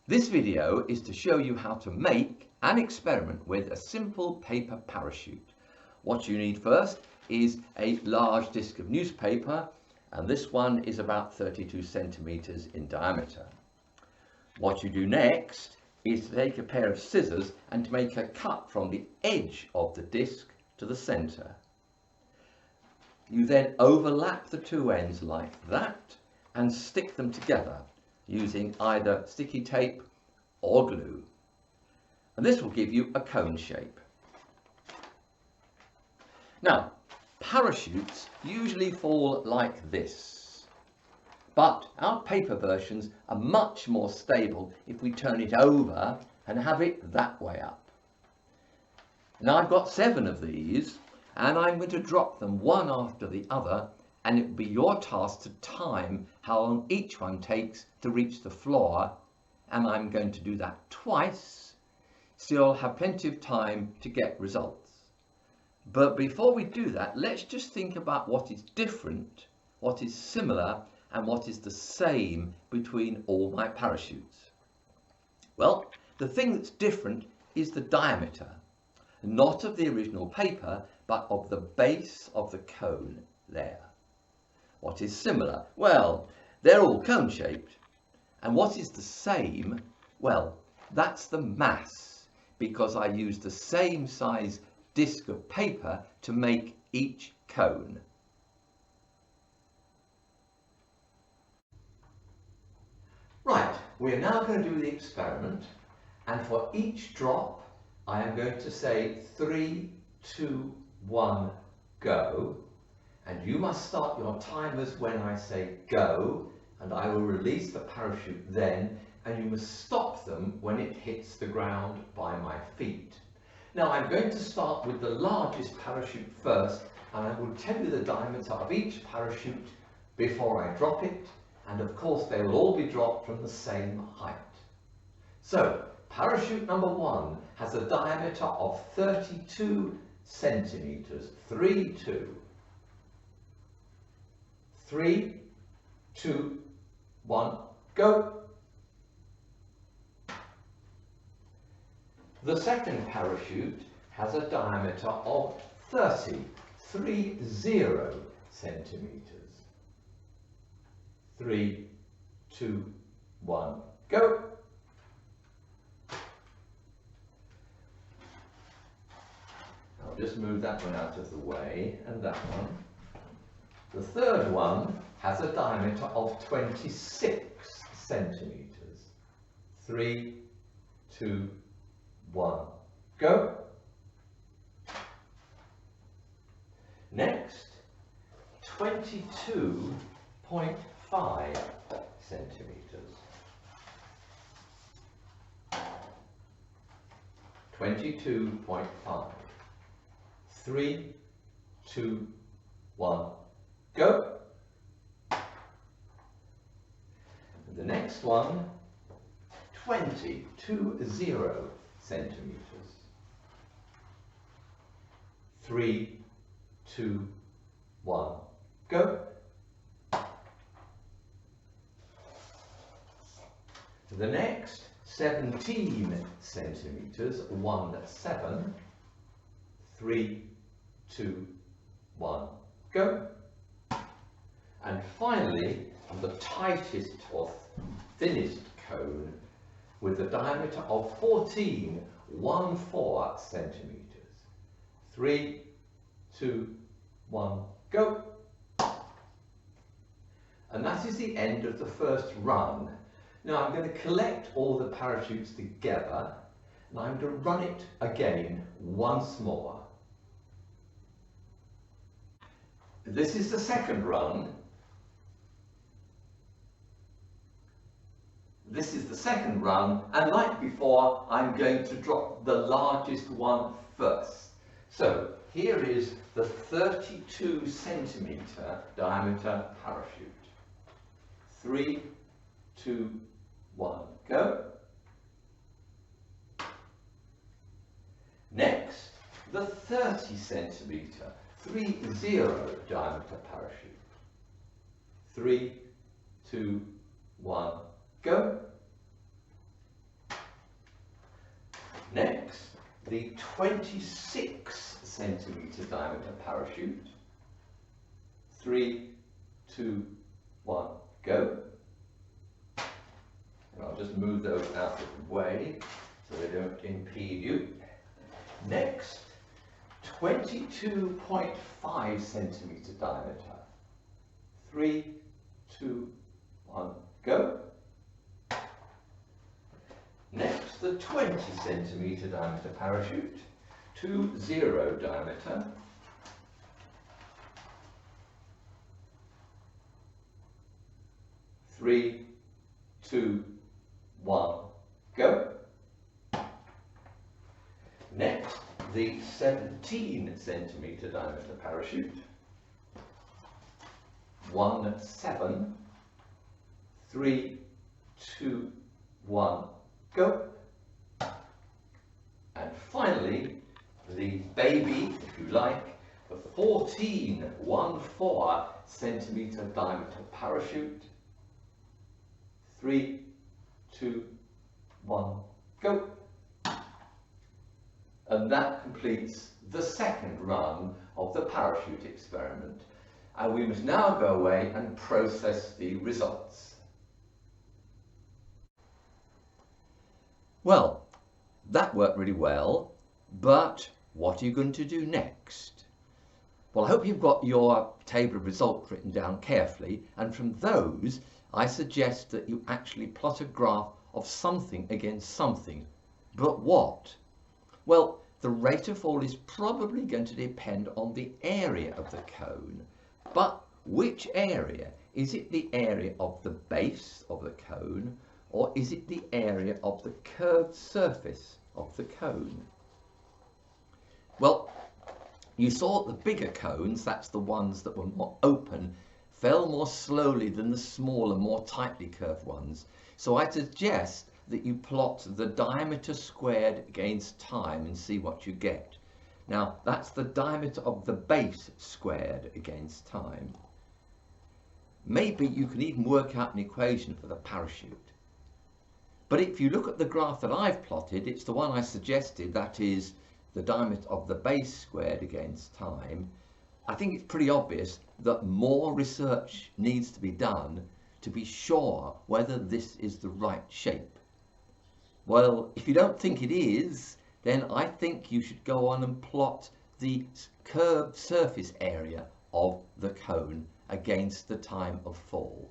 This video is to show you how to make and experiment with a simple paper parachute. What you need first is a large disc of newspaper, and this one is about 32 centimeters in diameter. What you do next is to take a pair of scissors and to make a cut from the edge of the disc to the center. You then overlap the two ends like that and stick them together using either sticky tape or glue. And this will give you a cone shape. Now, parachutes usually fall like this, but our paper versions are much more stable if we turn it over and have it that way up. Now I've got 7 of these, and I'm going to drop them one after the other, and it will be your task to time how long each one takes to reach the floor, and I'm going to do that twice, so you'll have plenty of time to get results. But before we do that, let's just think about what is different, what is similar, and what is the same between all my parachutes. Well, the thing that's different is the diameter, not of the original paper, but of the base of the cone there. What is similar? Well, they're all cone shaped. And what is the same? Well, that's the mass, because I used the same size disc of paper to make each cone. Right, we are now going to do the experiment, and for each drop I am going to say 3, 2, 1, go, and you must start your timers when I say go, and I will release the parachute then, and you must stop them when it hits the ground by my feet. Now I'm going to start with the largest parachute first, and I will tell you the diameter of each parachute before I drop it, and of course they will all be dropped from the same height. So parachute number 1 has a diameter of 32 centimeters. 3, 2. 3, 2, 1, go. The second parachute has a diameter of 30 centimeters. 3, 2, 1, go. I'll just move that one out of the way, and that one. The third one has a diameter of 26 centimeters. 3, 2, 1, go. Next, 22.5 centimeters. 22.5. 3, 2, 1, go. The next one, 20 centimeters. 3, 2, 1, go. The next, 17 centimeters, 1, 7. 3, 2, 1, go. And finally, the tightest or thinnest cone with a diameter of 14 centimeters. 3, 2, 1, go. And that is the end of the first run. Now I'm going to collect all the parachutes together, and I'm going to run it again once more. This is the second run. This is the second run, and like before, I'm going to drop the largest one first. So here is the 32 centimeter diameter parachute. 3, 2, 1, go. Next, the 30 centimeter 30 diameter parachute. 3, 2, 1, go. Next, the 26 centimetre diameter parachute. 3, 2, 1, go. And I'll just move those out of the way so they don't impede you. Next, 22.5 centimetre diameter. 3, 2, 1, go. Next, the 20 centimetre diameter parachute, 2.0 diameter. 3, 2, 1, go. Next, the 17 centimetre diameter parachute. 1.7. 3, 2, 1, go. And finally, the baby, if you like, the 14.4 centimetre diameter parachute. 3, 2, 1, go. And that completes the second run of the parachute experiment. And we must now go away and process the results. Well, that worked really well, but what are you going to do next? Well, I hope you've got your table of results written down carefully, and from those I suggest that you actually plot a graph of something against something. But what? Well, the rate of fall is probably going to depend on the area of the cone. But which area? Is it the area of the base of the cone, or is it the area of the curved surface of the cone? Well, you saw the bigger cones, that's the ones that were more open, fell more slowly than the smaller, more tightly curved ones. So I suggest that you plot the diameter squared against time and see what you get. Now, that's the diameter of the base squared against time. Maybe you can even work out an equation for the parachute. But if you look at the graph that I've plotted, it's the one I suggested, that is the diameter of the base squared against time. I think it's pretty obvious that more research needs to be done to be sure whether this is the right shape. Well, if you don't think it is, then I think you should go on and plot the curved surface area of the cone against the time of fall.